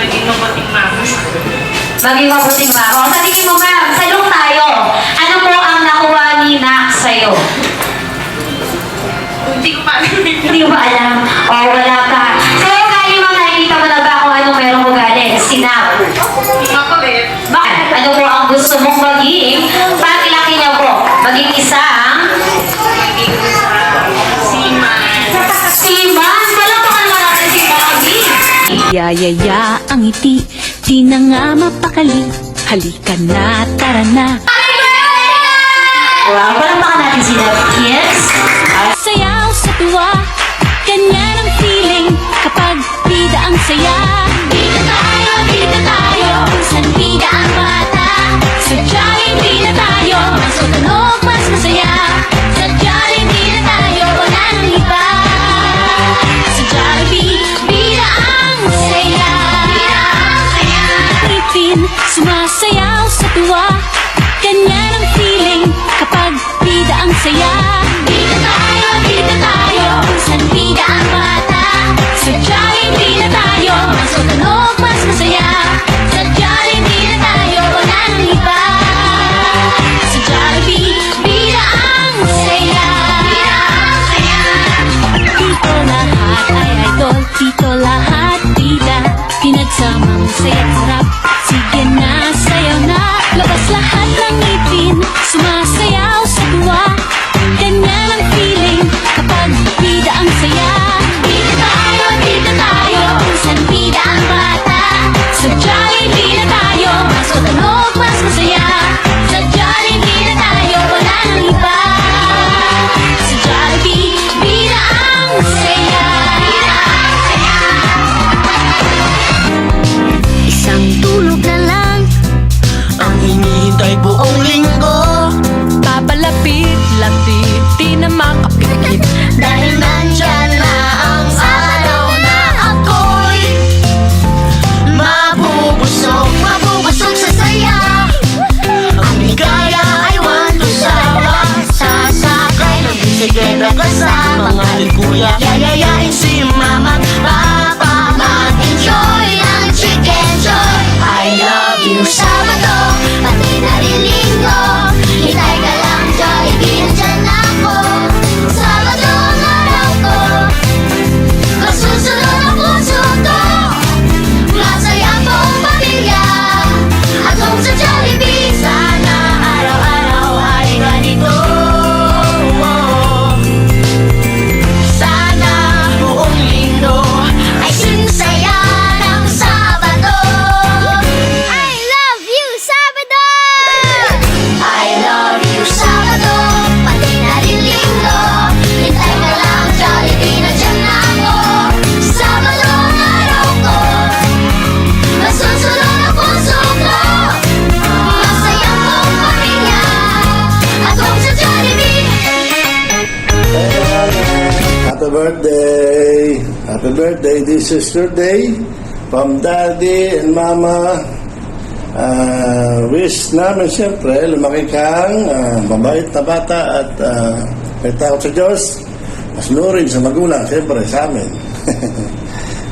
maging mabuting mama. Maging mabuting mama. O, sa tingin mo, ma'am, salong tayo. Ano po ang nakuha ni Nak sa'yo? Hindi ko pa alam. Hindi mo ba alam? O, wala ka. So, kaya mo nakikita mo na ba kung anong meron mo galing? Sinap. Makulit. Bakit? Ano po ang gusto mong maging? Pag-ilaki niya po, maging isang Maging seaman. Siman. Palakpakan mo natin si Bobby. Yayaya ang ngiti, di na nga mapakali. Halika na, tara na. Wow, palakpakan natin sila, kids. Sayaw sa tuwa, ganyan ang feeling kapag bida ang saya. Bida tayo, kung saan bida ang bata. Sadyang hindi na tayo, mas tunog, mas masaya. Sadyang hindi na tayo, wala nang iba. Sa Jollibee, bida ang saya. Ngipin, sumasayaw sa tuwa, ganyan ang feeling kapag bida ang saya. Bida tayo, kung saan bida ang bata. Sadyang hindi na tayo, mas tunog, mas masaya. Sadyang hindi na tayo, wala nang iba. Sa Jollibee, bida ang saya. Dito lahat ay idol, dito lahat bida. Pinagsamang saya't sarap, sige na, sayaw na. Labas lahat ng ngipin, sumasayaw sa tuwa. Ganyan ang feeling kapag bida ang saya. Bida tayo, kung saan bida ang bata. Sadyang hindi na tayo, mas tunog, mas masaya. Sadyang hindi na tayo, wala nang iba. Sa Jollibee, bida ang saya. Isang tulog na lang ang hinihintay buong linggo. papalapit-lapit, di na makapikit. Dahil nandyan na ang araw na ako'y mabubusog sa saya. Ang ligaya ay walang sawa. Sasakay ng bisikleta kasama mga likuya. Yayayain si mama at papa. Mag-enjoy ang chicken joy. I love you Sabado, pati na rin Linggo. Hintay ka lang, Jollibee, nandyan ako. Sabado ang araw ko, masusunod ang puso ko. Masaya buong pamilya, at kung sa Jollibee, sana araw-araw ay ganito. Sana buong linggo ay sinsaya ng Sabado. I love you Sabado! I love you Sabado, pati na rin Linggo. Hintay ka lang, Jollibee, nandyan na ako. Sabado ang araw ko, masusunod ang puso ko. Masaya buong pamilya, at kung sa Jollibee. Happy birthday! Happy birthday! This is your day from Daddy and Mama. Wish namin siyempre lumaki kang mabait na bata at may takot sa Diyos. Mas nurin sa magulang, siyempre sa amin.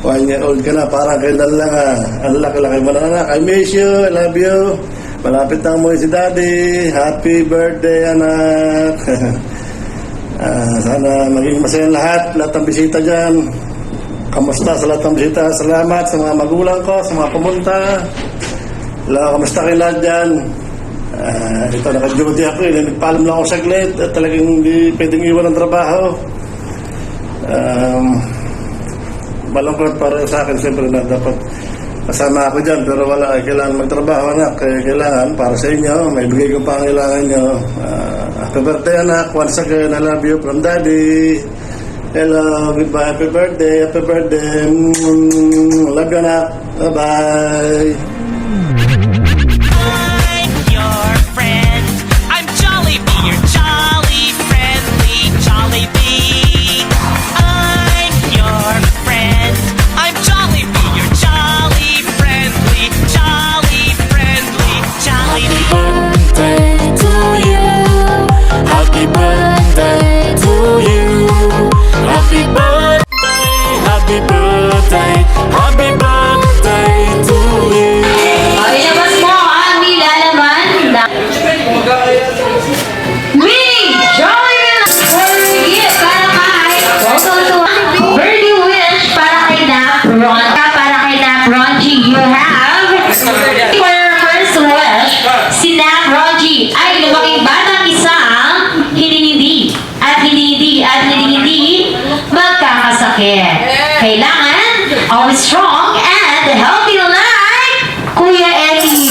1 year old ka na, parang kailan lang ang laki-laki mo na anak. I miss you, I love you. Malapit na mo si Daddy. Happy birthday, anak. Sana maging masaya lahat ng bisita dyan. Kamusta sa lahat ng bisita? Salamat sa mga magulang ko, sa mga pumunta. Kamusta kayo lahat dyan? Ito, naka-duty ako. Nagpaalam lang ako saglit at talagang hindi pwedeng iwan ng trabaho. Malungkot para sa akin siyempre na dapat kasama ako dyan, pero wala, kailangan magtrabaho anak. Kaya kailangan para sa inyo, may bigay ko pa ang kailangan nyo. Happy birthday anak, once again, I love you from Daddy. Hello, goodbye, happy birthday, happy birthday. Love you anak, bye-bye. I'm your friend. I'm Jollibee, your jolly, friendly Jollibee. I'm your friend. I'm Jollibee, your jolly, friendly Jollibee. Birthday to you. Happy birthday to you. Happy birthday, happy birthday. birthday, happy birthday to you. O, ilabas mo ang nilalaman na Winning Jollibee Forgive para kay Birdie Wish para kay Napron. Para kay Napron G, you have for your first wish, si Napron G ay lumaking batang isang hininindi at hininindi at hininindi magkakasakit. Kailangan always strong and healthy like Kuya Eddie.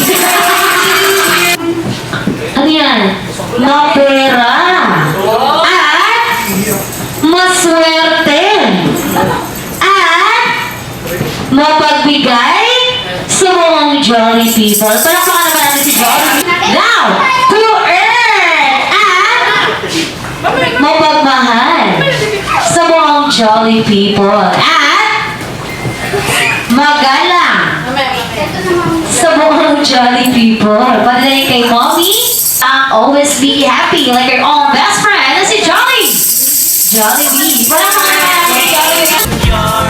Ano yan? Mapera. At maswerte. At mapagbigay sa mga jolly people. Palakpakan naman natin si Jolly. Now, to earn. At mapagmahal sa mga jolly people. At magalang sa mga jolly people. Padalay kay Mommy. Always be happy like your own best friend. Na si Jolly. Jollibee. Palakpakan naman natin si Jollibee. Your